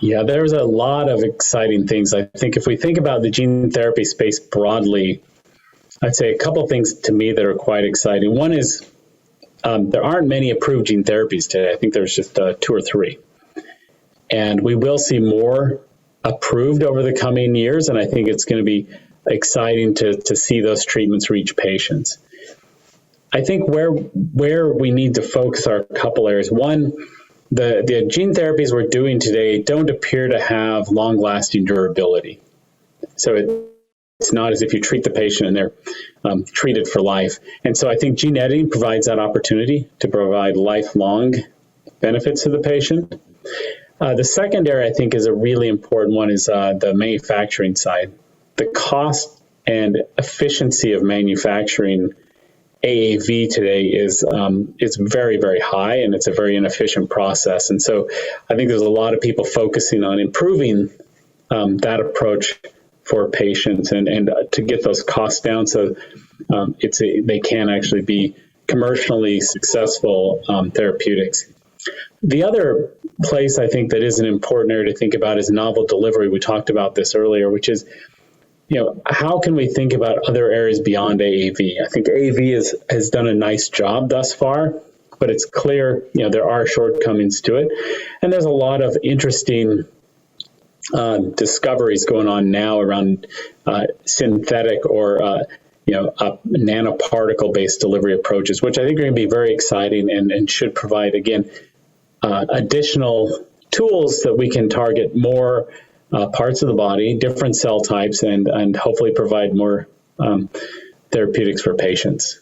Yeah, there's a lot of exciting things. I think if we think about the gene therapy space broadly, I'd say a couple things to me that are quite exciting. One is there aren't many approved gene therapies today. I think there's just 2 or 3. And we will see more approved over the coming years, and I think it's going to be exciting to see those treatments reach patients. I think where we need to focus are a couple areas. One, the gene therapies we're doing today don't appear to have long-lasting durability. So it's not as if you treat the patient and they're treated for life. And so I think gene editing provides that opportunity to provide lifelong benefits to the patient. The second area I think is a really important one is the manufacturing side. The cost and efficiency of manufacturing AAV today is very, very high, and it's a very inefficient process. And so I think there's a lot of people focusing on improving that approach for patients and to get those costs down so they can actually be commercially successful therapeutics. The other place I think that is an important area to think about is novel delivery. We talked about this earlier, which is, how can we think about other areas beyond AAV? I think AAV has done a nice job thus far, but it's clear, there are shortcomings to it. And there's a lot of interesting discoveries going on now around synthetic or nanoparticle-based delivery approaches, which I think are going to be very exciting and should provide, again, additional tools that we can target more parts of the body, different cell types, and hopefully provide more therapeutics for patients.